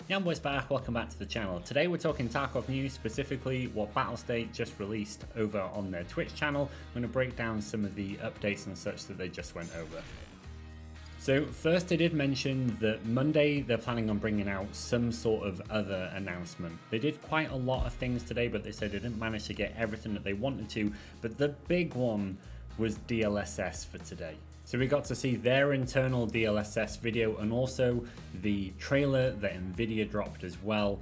Yeah, boys back, welcome back to the channel. Today we're talking Tarkov news, specifically what Battlestate just released over on their Twitch channel. I'm going to break down some of the updates and such that they just went over. So first they did mention that Monday they're planning on bringing out some sort of other announcement. They did quite a lot of things today, but they said they didn't manage to get everything that they wanted to, but the big one was DLSS for today. So we got to see their internal DLSS video and also the trailer that Nvidia dropped as well.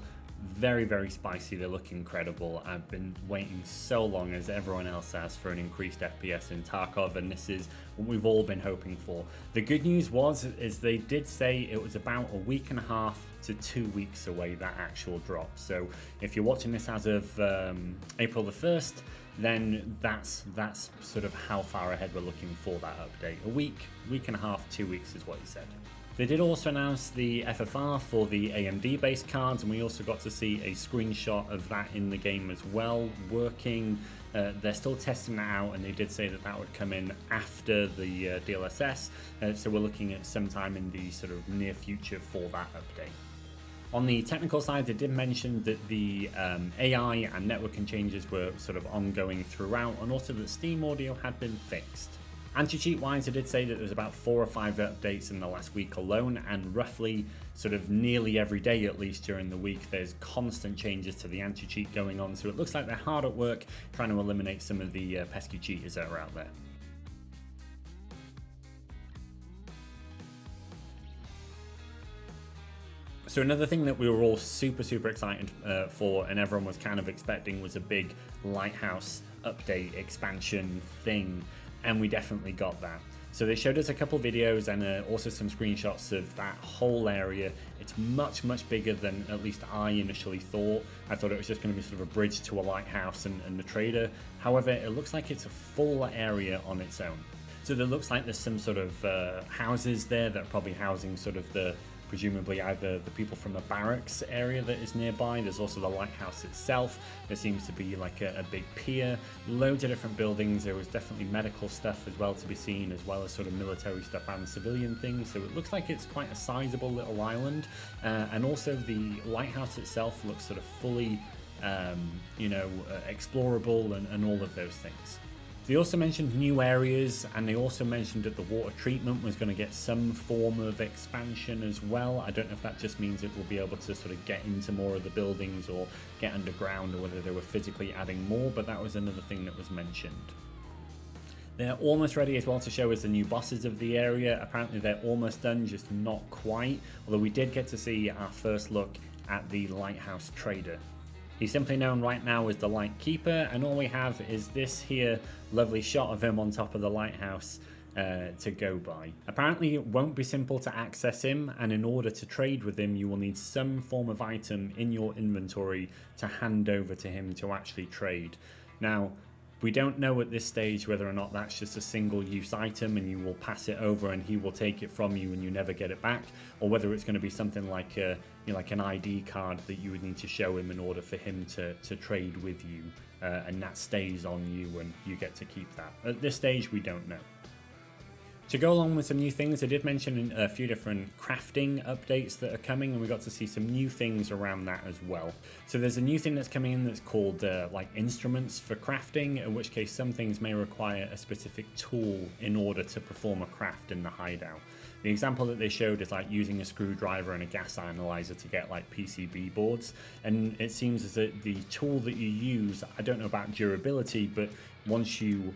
Very, very spicy. They look incredible. I've been waiting so long, as everyone else has, for an increased FPS in Tarkov, and this is what we've all been hoping for. The good news is they did say it was about a week and a half to 2 weeks away, that actual drop. So if you're watching this as of April the 1st, then that's sort of how far ahead we're looking for that update. A week and a half, 2 weeks is what he said. They did also announce the FFR for the AMD based cards, and we also got to see a screenshot of that in the game as well, working. They're still testing that out, and they did say that that would come in after the DLSS, so we're looking at sometime in the sort of near future for that update. On the technical side, they did mention that the AI and networking changes were sort of ongoing throughout, and also that Steam audio had been fixed. Anti-cheat wise, I did say that there's about 4 or 5 updates in the last week alone, and roughly sort of nearly every day, at least during the week, there's constant changes to the anti-cheat going on. So it looks like they're hard at work trying to eliminate some of the pesky cheaters that are out there. So another thing that we were all super excited for, and everyone was kind of expecting, was a big Lighthouse update expansion thing, and we definitely got that. So they showed us a couple videos and also some screenshots of that whole area. It's much bigger than at least I initially thought. I thought it was just going to be sort of a bridge to a lighthouse and the trader. However, it looks like it's a full area on its own. So there looks like there's some sort of houses there that are probably housing sort of presumably either the people from the barracks area that is nearby. There's also the lighthouse itself. There seems to be like a big pier, loads of different buildings. There was definitely medical stuff as well to be seen, as well as sort of military stuff and civilian things. So it looks like it's quite a sizable little island. And also the lighthouse itself looks sort of fully, explorable and all of those things. They also mentioned new areas, and they also mentioned that the water treatment was going to get some form of expansion as well. I don't know if that just means it will be able to sort of get into more of the buildings or get underground, or whether they were physically adding more, but that was another thing that was mentioned. They're almost ready as well to show us the new bosses of the area. Apparently they're almost done, just not quite, although we did get to see our first look at the Lighthouse Trader. He's simply known right now as the Lightkeeper, and all we have is this here lovely shot of him on top of the lighthouse to go by. Apparently it won't be simple to access him, and in order to trade with him you will need some form of item in your inventory to hand over to him to actually trade. Now, we don't know at this stage whether or not that's just a single-use item and you will pass it over and he will take it from you and you never get it back, or whether it's going to be something like like an ID card that you would need to show him in order for him to trade with you, and that stays on you and you get to keep that. At this stage, we don't know. To go along with some new things, I did mention a few different crafting updates that are coming, and we got to see some new things around that as well. So there's a new thing that's coming in that's called like instruments for crafting, in which case some things may require a specific tool in order to perform a craft in the hideout. The example that they showed is like using a screwdriver and a gas analyzer to get like PCB boards, and it seems as that the tool that you use, I don't know about durability, but once you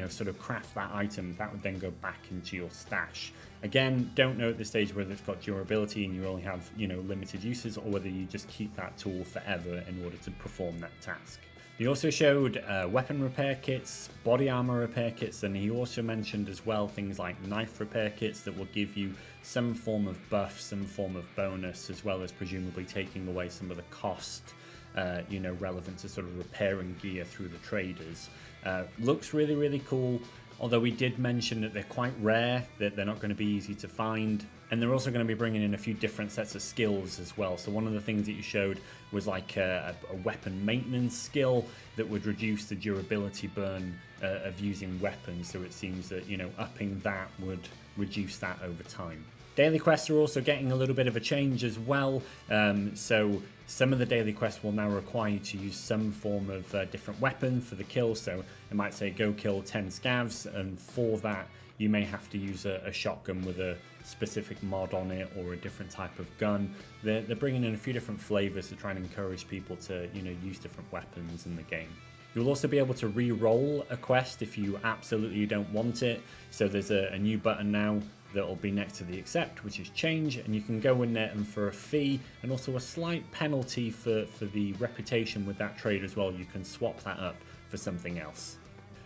sort of craft that item, that would then go back into your stash. Again, don't know at this stage whether it's got durability and you only have limited uses, or whether you just keep that tool forever in order to perform that task. He also showed weapon repair kits, body armor repair kits, and he also mentioned as well things like knife repair kits that will give you some form of buff, some form of bonus, as well as presumably taking away some of the cost relevant to sort of repairing gear through the traders. Looks really cool, although we did mention that they're quite rare, that they're not going to be easy to find, and they're also going to be bringing in a few different sets of skills as well. So one of the things that you showed was like a weapon maintenance skill that would reduce the durability burn of using weapons, so it seems that upping that would reduce that over time. Daily quests are also getting a little bit of a change as well. So some of the daily quests will now require you to use some form of different weapon for the kill. So it might say go kill 10 scavs, and for that you may have to use a shotgun with a specific mod on it or a different type of gun. They're bringing in a few different flavors to try and encourage people to use different weapons in the game. You'll also be able to re-roll a quest if you absolutely don't want it. So there's a new button now that will be next to the accept, which is change, and you can go in there and for a fee and also a slight penalty for the reputation with that trade as well, you can swap that up for something else.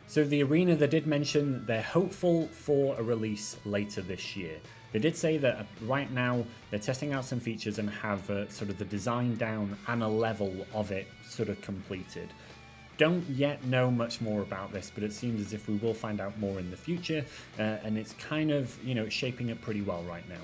So the arena, they did mention they're hopeful for a release later this year. They did say that right now they're testing out some features and have sort of the design down and a level of it sort of completed. Don't yet know much more about this, but it seems as if we will find out more in the future, and it's kind of, it's shaping up pretty well right now.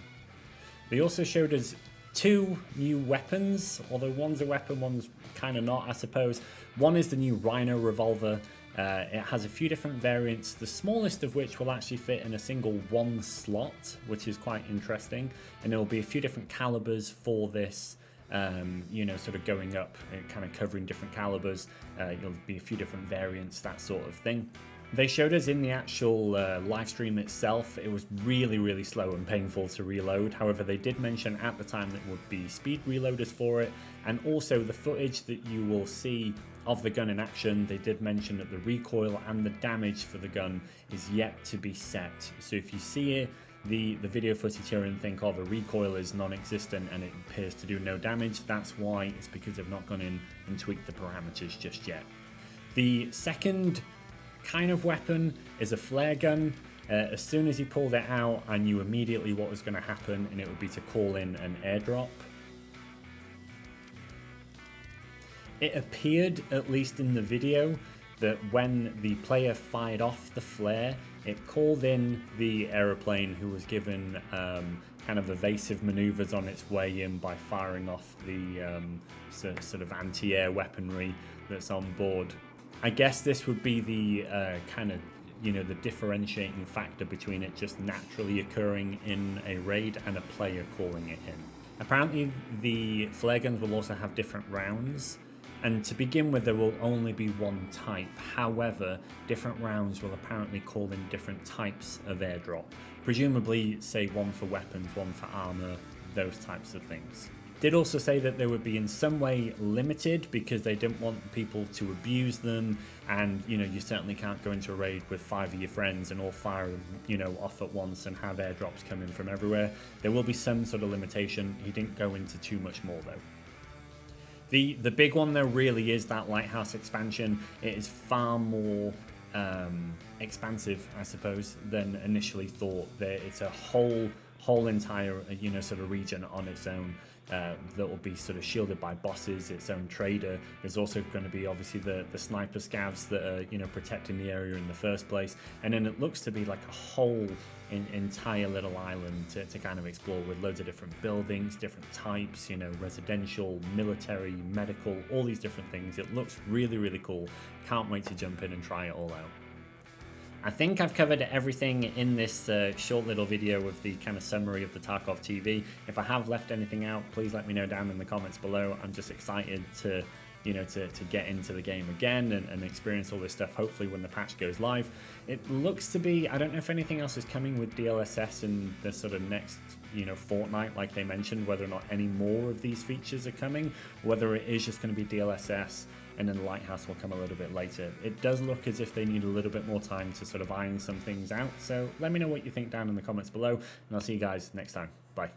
They also showed us 2 new weapons, although one's a weapon, one's kind of not, I suppose. One is the new Rhino Revolver. It has a few different variants, the smallest of which will actually fit in a single 1 slot, which is quite interesting, and there will be a few different calibers for this. Sort of going up and kind of covering different calibers. There'll be a few different variants, that sort of thing. They showed us in the actual live stream itself, it was really, really slow and painful to reload. However, they did mention at the time that there would be speed reloaders for it, and also the footage that you will see of the gun in action, they did mention that the recoil and the damage for the gun is yet to be set. So if you see it, the video footage here and think, oh, the recoil is non-existent and it appears to do no damage, that's why. It's because they've not gone in and tweaked the parameters just yet. The second kind of weapon is a flare gun. As soon as you pulled it out, I knew immediately what was going to happen, and it would be to call in an airdrop. It appeared, at least in the video, that when the player fired off the flare, it called in the aeroplane, who was given kind of evasive maneuvers on its way in by firing off the sort of anti-air weaponry that's on board. I guess this would be the kind of, the differentiating factor between it just naturally occurring in a raid and a player calling it in. Apparently the flare guns will also have different rounds. And to begin with, there will only be one type. However, different rounds will apparently call in different types of airdrop. Presumably, say one for weapons, one for armour, those types of things. Did also say that they would be in some way limited because they didn't want people to abuse them. And, you certainly can't go into a raid with 5 of your friends and all fire them, off at once and have airdrops come in from everywhere. There will be some sort of limitation. He didn't go into too much more, though. The big one, though, really is that Lighthouse expansion. It is far more expansive, I suppose, than initially thought. It's a whole entire, sort of region on its own that will be sort of shielded by bosses, its own trader. There's also going to be, obviously, the sniper scavs that are, protecting the area in the first place. And then it looks to be like a whole entire little island to kind of explore, with loads of different buildings, different types, residential, military, medical, all these different things. It looks really, really cool. Can't wait to jump in and try it all out. I think I've covered everything in this short little video of the kind of summary of the Tarkov TV. If I have left anything out, please let me know down in the comments below. I'm just excited to get into the game again and experience all this stuff, hopefully when the patch goes live. It looks to be, I don't know if anything else is coming with DLSS in the sort of next, fortnight, like they mentioned, whether or not any more of these features are coming, whether it is just going to be DLSS and then Lighthouse will come a little bit later. It does look as if they need a little bit more time to sort of iron some things out, so let me know what you think down in the comments below, and I'll see you guys next time. Bye.